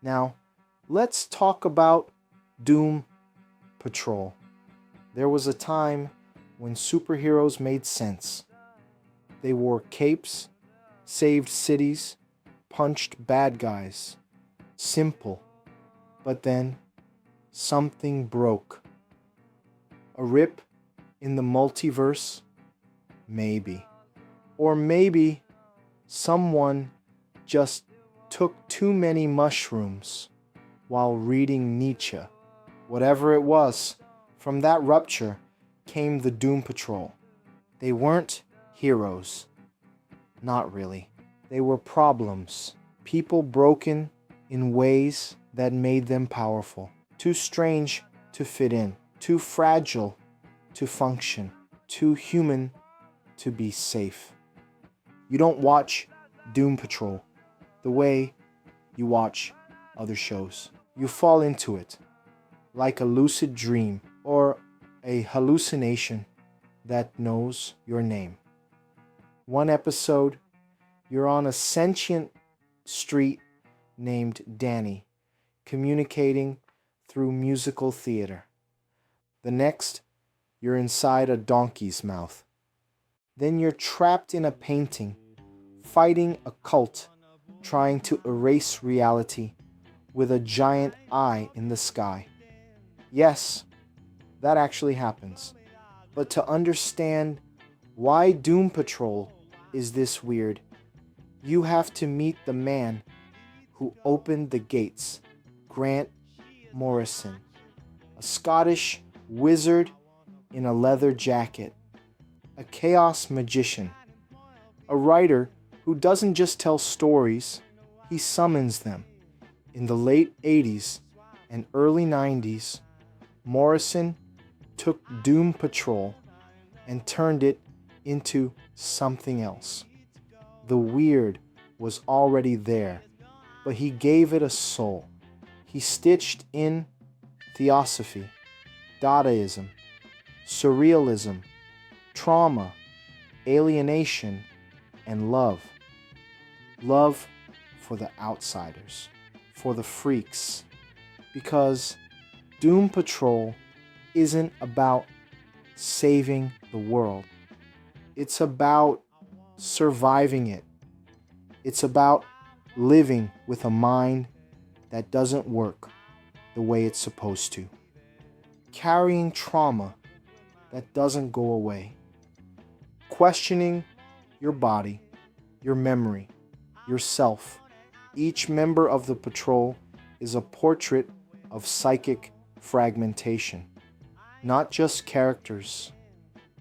Now, let's talk about Doom Patrol. There was a time when superheroes made sense. They wore capes, saved cities, punched bad guys. Simple. But then, something broke. A rip in the multiverse? Maybe. Or maybe someone just took too many mushrooms while reading Nietzsche. Whatever it was, from that rupture came the Doom Patrol. They weren't heroes. Not really. They were problems. People broken in ways that made them powerful. Too strange to fit in. Too fragile to function. Too human to be safe. You don't watch Doom Patrol the way you watch other shows. You fall into it like a lucid dream or a hallucination that knows your name. One episode, you're on a sentient street named Danny, communicating through musical theater. The next, you're inside a donkey's mouth. Then you're trapped in a painting, fighting a cult, trying to erase reality with a giant eye in the sky. Yes, that actually happens. But to understand why Doom Patrol is this weird, you have to meet the man who opened the gates, Grant Morrison, a Scottish wizard in a leather jacket, a chaos magician, a writer who doesn't just tell stories, he summons them. In the late 80s and early 90s, Morrison took Doom Patrol and turned it into something else. The weird was already there, but he gave it a soul. He stitched in theosophy, Dadaism, surrealism, trauma, alienation, and love. Love for the outsiders, for the freaks, because Doom Patrol isn't about saving the world. It's about surviving it. It's about living with a mind that doesn't work the way it's supposed to. Carrying trauma that doesn't go away. Questioning your body, your memory, yourself. Each member of the patrol is a portrait of psychic fragmentation, not just characters,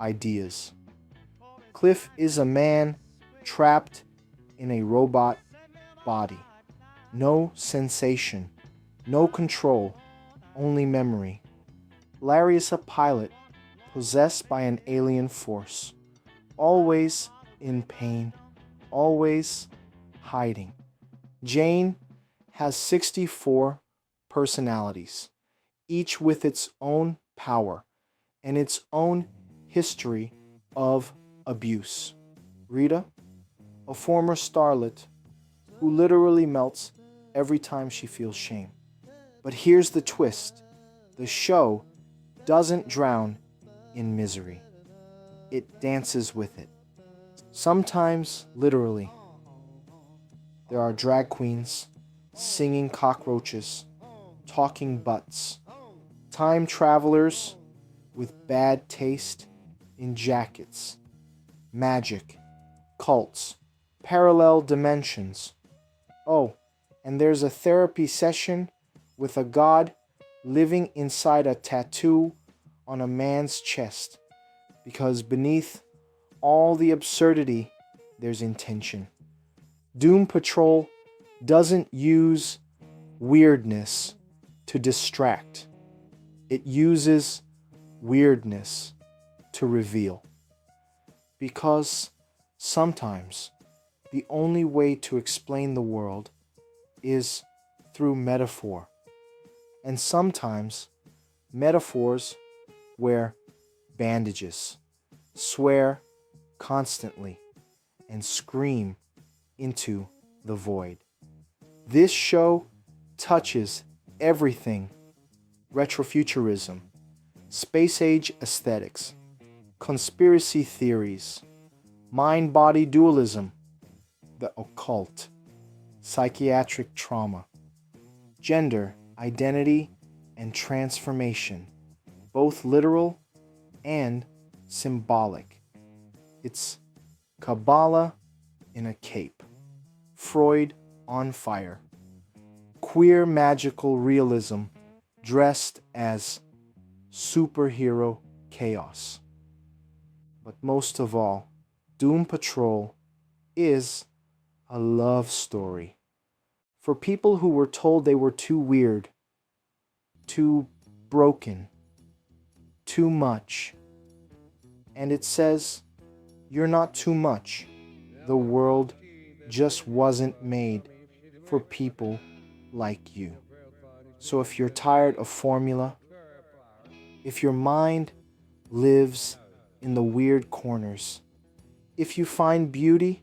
ideas. Cliff is a man trapped in a robot body. No sensation, no control, only memory. Larry is a pilot possessed by an alien force, always in pain, always hiding. Jane has 64 personalities, each with its own power and its own history of abuse. Rita, a former starlet who literally melts every time she feels shame. But here's the twist. The show doesn't drown in misery. It dances with it. Sometimes literally. There are drag queens, singing cockroaches, talking butts, time travelers with bad taste in jackets, magic, cults, parallel dimensions. Oh, and there's a therapy session with a god living inside a tattoo on a man's chest, because beneath all the absurdity, there's intention. Doom Patrol doesn't use weirdness to distract. It uses weirdness to reveal. Because sometimes the only way to explain the world is through metaphor. And sometimes metaphors wear bandages, swear constantly, and scream into the void. This show touches everything: retrofuturism, space-age aesthetics, conspiracy theories, mind-body dualism, the occult, psychiatric trauma, gender, identity, and transformation, both literal and symbolic. It's Kabbalah in a cape, Freud on fire, queer magical realism dressed as superhero chaos. But most of all, Doom Patrol is a love story for people who were told they were too weird, too broken, too much. And it says, you're not too much. The world just wasn't made for people like you. So if you're tired of formula, if your mind lives in the weird corners, if you find beauty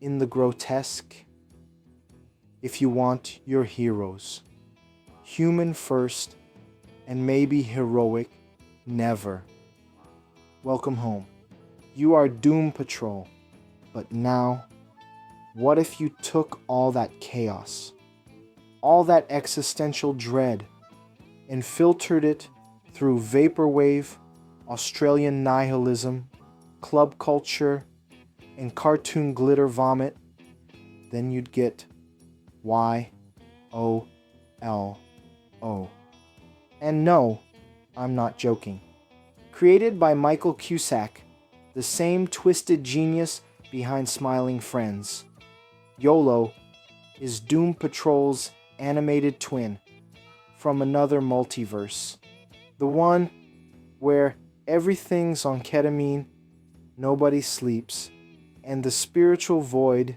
in the grotesque, if you want your heroes, human first and maybe heroic never, welcome home. You are Doom Patrol. But now, what if you took all that chaos, all that existential dread, and filtered it through vaporwave, Australian nihilism, club culture, and cartoon glitter vomit? Then you'd get YOLO. And no, I'm not joking. Created by Michael Cusack, the same twisted genius behind Smiling Friends, YOLO is Doom Patrol's animated twin from another multiverse. The one where everything's on ketamine, nobody sleeps, and the spiritual void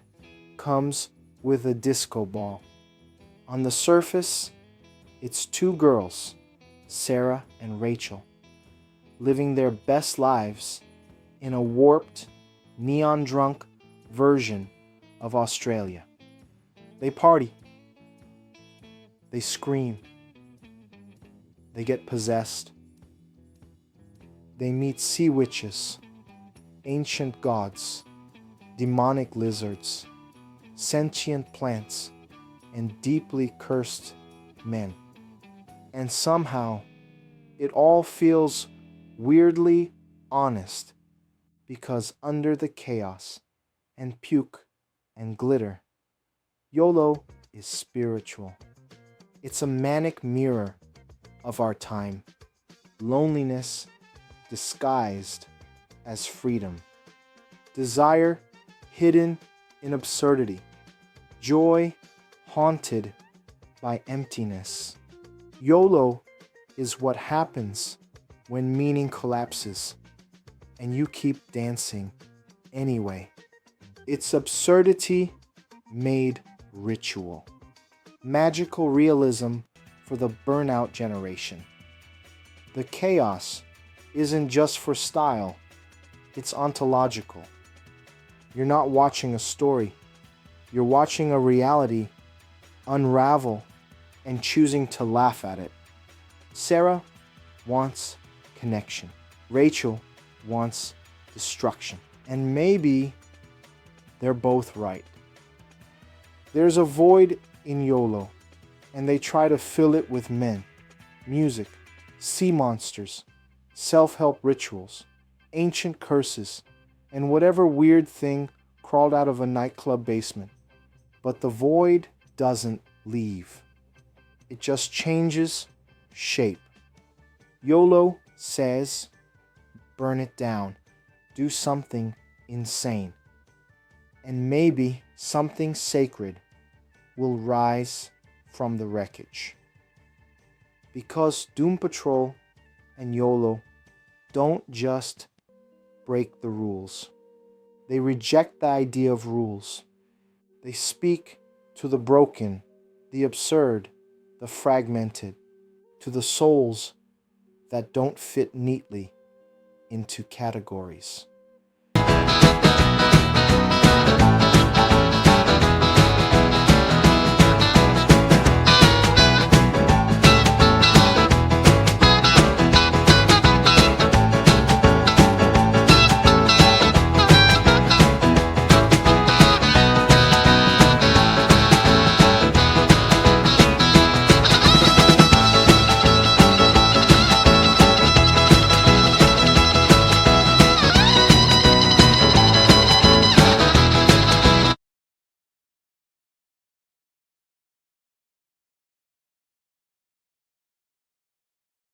comes with a disco ball. On the surface, it's two girls, Sarah and Rachel, living their best lives in a warped, neon-drunk version of Australia. They party. They scream. They get possessed. They meet sea witches, ancient gods, demonic lizards, sentient plants, and deeply cursed men. And somehow, it all feels weirdly honest, because under the chaos and puke and glitter, YOLO is spiritual. It's a manic mirror of our time, loneliness disguised as freedom, desire hidden in absurdity, joy haunted by emptiness. YOLO is what happens when meaning collapses and you keep dancing anyway. It's absurdity made ritual. Magical realism for the burnout generation. The chaos isn't just for style, it's ontological. You're not watching a story, you're watching a reality unravel and choosing to laugh at it. Sarah wants connection. Rachel wants destruction. And maybe they're both right. There's a void in YOLO, and they try to fill it with men, music, sea monsters, self-help rituals, ancient curses, and whatever weird thing crawled out of a nightclub basement. But the void doesn't leave. It just changes shape. YOLO says, burn it down. Do something insane. And maybe something sacred will rise from the wreckage. Because Doom Patrol and YOLO don't just break the rules. They reject the idea of rules. They speak to the broken, the absurd, the fragmented, to the souls that don't fit neatly into categories.